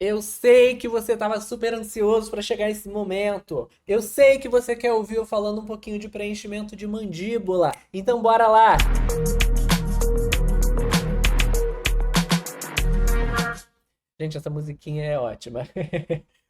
Eu sei que você estava super ansioso para chegar esse momento. Eu sei que você quer ouvir eu falando um pouquinho de preenchimento de mandíbula. Então bora lá. Gente, essa musiquinha é ótima.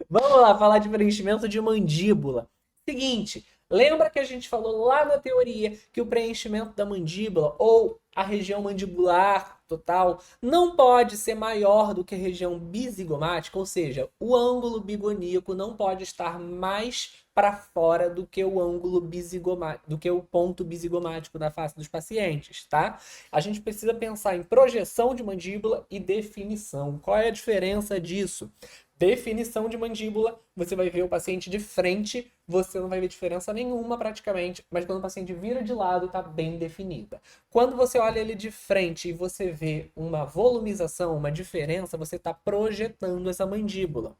Vamos lá falar de preenchimento de mandíbula. Seguinte, lembra que a gente falou lá na teoria que o preenchimento da mandíbula ou a região mandibular total não pode ser maior do que a região bisigomática, ou seja, o ângulo bigoníaco não pode estar mais para fora do que o ângulo bisigomático, do que o ponto bisigomático da face dos pacientes, tá? A gente precisa pensar em projeção de mandíbula e definição. Qual é a diferença disso? Definição de mandíbula, você vai ver o paciente de frente, você não vai ver diferença nenhuma praticamente, mas quando o paciente vira de lado, está bem definida. Quando você olha ele de frente e você vê uma volumização, uma diferença, você está projetando essa mandíbula.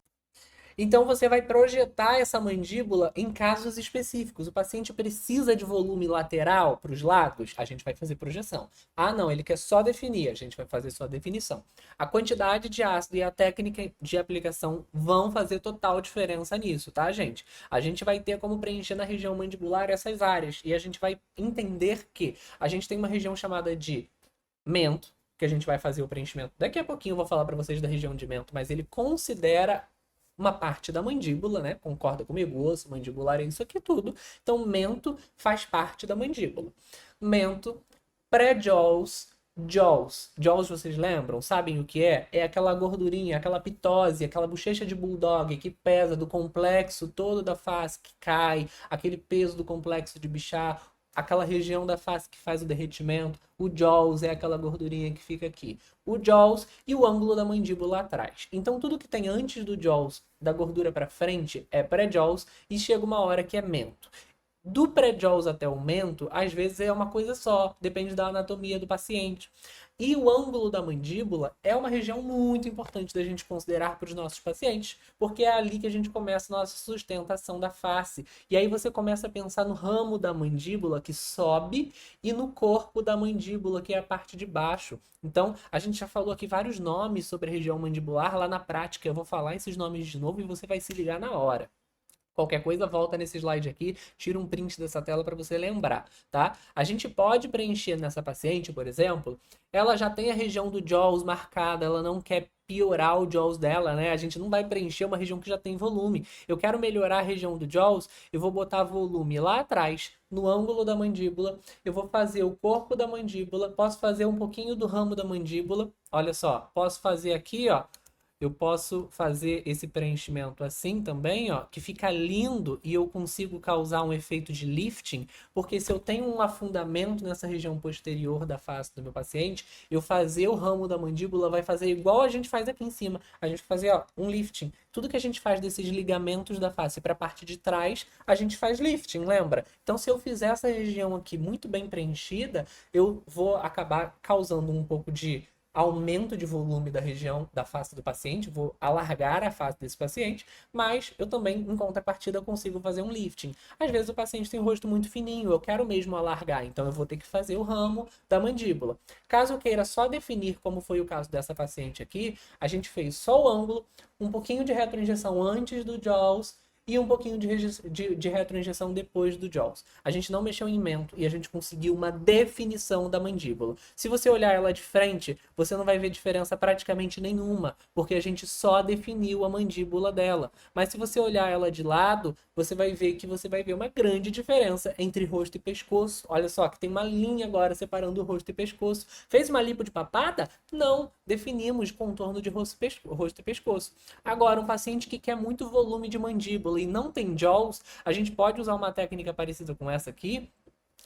Então você vai projetar essa mandíbula em casos específicos. O paciente precisa de volume lateral para os lados, a gente vai fazer projeção. Ah, não, ele quer só definir, a gente vai fazer só definição. A quantidade de ácido e a técnica de aplicação vão fazer total diferença nisso, tá, gente? A gente vai ter como preencher na região mandibular essas áreas e a gente vai entender que a gente tem uma região chamada de mento, que a gente vai fazer o preenchimento. Daqui a pouquinho eu vou falar para vocês da região de mento, mas ele considera uma parte da mandíbula, né? Concorda comigo? Osso mandibular é isso aqui tudo. Então, mento faz parte da mandíbula. Mento, pré-jaws, jaws. Jaws, vocês lembram? Sabem o que é? É aquela gordurinha, aquela pitose, aquela bochecha de bulldog que pesa do complexo todo da face que cai, aquele peso do complexo de Bichat, aquela região da face que faz o derretimento. O jaws é aquela gordurinha que fica aqui. O jaws e o ângulo da mandíbula atrás. Então, tudo que tem antes do jaws, da gordura para frente, é pré-jaws e chega uma hora que é mento. Do pré-jaws até o mento, às vezes é uma coisa só, depende da anatomia do paciente. E o ângulo da mandíbula é uma região muito importante da gente considerar para os nossos pacientes, porque é ali que a gente começa a nossa sustentação da face. E aí você começa a pensar no ramo da mandíbula que sobe e no corpo da mandíbula, que é a parte de baixo. Então, a gente já falou aqui vários nomes sobre a região mandibular. Lá na prática, eu vou falar esses nomes de novo e você vai se ligar na hora. Qualquer coisa, volta nesse slide aqui, tira um print dessa tela para você lembrar, tá? A gente pode preencher nessa paciente, por exemplo, ela já tem a região do jaws marcada, ela não quer piorar o jaws dela, né? A gente não vai preencher uma região que já tem volume. Eu quero melhorar a região do jaws, eu vou botar volume lá atrás, no ângulo da mandíbula, eu vou fazer o corpo da mandíbula, posso fazer um pouquinho do ramo da mandíbula, olha só, posso fazer aqui, ó, eu posso fazer esse preenchimento assim também, ó, que fica lindo e eu consigo causar um efeito de lifting, porque se eu tenho um afundamento nessa região posterior da face do meu paciente, eu fazer o ramo da mandíbula vai fazer igual a gente faz aqui em cima. A gente vai fazer, ó, um lifting. Tudo que a gente faz desses ligamentos da face para a parte de trás, a gente faz lifting, lembra? Então, se eu fizer essa região aqui muito bem preenchida, eu vou acabar causando um pouco de aumento de volume da região da face do paciente, vou alargar a face desse paciente, mas eu também, em contrapartida, consigo fazer um lifting. Às vezes o paciente tem o rosto muito fininho, eu quero mesmo alargar, então eu vou ter que fazer o ramo da mandíbula. Caso eu queira só definir, como foi o caso dessa paciente aqui, a gente fez só o ângulo, um pouquinho de retroinjeção antes do jaws, e um pouquinho de retroinjeção depois do jaws. A gente não mexeu em mento e a gente conseguiu uma definição da mandíbula. Se você olhar ela de frente, você não vai ver diferença praticamente nenhuma, porque a gente só definiu a mandíbula dela. Mas se você olhar ela de lado, você vai ver que você vai ver uma grande diferença entre rosto e pescoço. Olha só, que tem uma linha agora separando o rosto e pescoço. Fez uma lipo de papada? Não. Definimos contorno de rosto e pescoço. Agora, um paciente que quer muito volume de mandíbula e não tem jaws, a gente pode usar uma técnica parecida com essa aqui,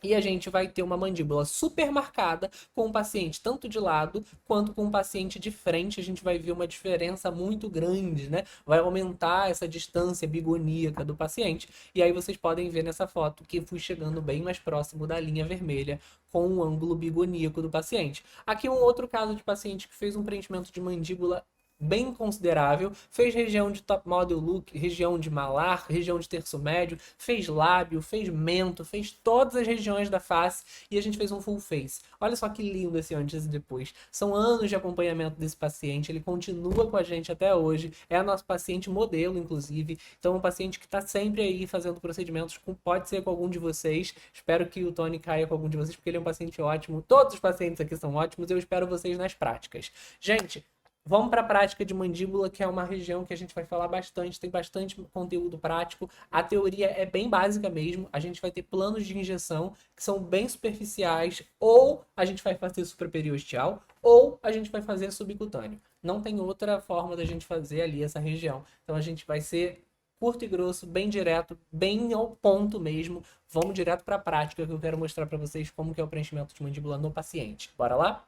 e a gente vai ter uma mandíbula super marcada com o paciente tanto de lado quanto com o paciente de frente. A gente vai ver uma diferença muito grande, né? Vai aumentar essa distância bigoníaca do paciente. E aí vocês podem ver nessa foto que fui chegando bem mais próximo da linha vermelha com o ângulo bigoníaco do paciente. Aqui um outro caso de paciente que fez um preenchimento de mandíbula bem considerável, fez região de top model look, região de malar, região de terço médio, fez lábio, fez mento, fez todas as regiões da face e a gente fez um full face. Olha só que lindo esse antes e depois. São anos de acompanhamento desse paciente, ele continua com a gente até hoje, é nosso paciente modelo, inclusive, então é um paciente que está sempre aí fazendo procedimentos, pode ser com algum de vocês, espero que o Tony caia com algum de vocês, porque ele é um paciente ótimo, todos os pacientes aqui são ótimos, eu espero vocês nas práticas. Gente, vamos para a prática de mandíbula, que é uma região que a gente vai falar bastante, tem bastante conteúdo prático. A teoria é bem básica mesmo. A gente vai ter planos de injeção que são bem superficiais, ou a gente vai fazer supraperiosteal, ou a gente vai fazer subcutâneo. Não tem outra forma da gente fazer ali essa região. Então a gente vai ser curto e grosso, bem direto, bem ao ponto mesmo. Vamos direto para a prática, que eu quero mostrar para vocês como que é o preenchimento de mandíbula no paciente. Bora lá?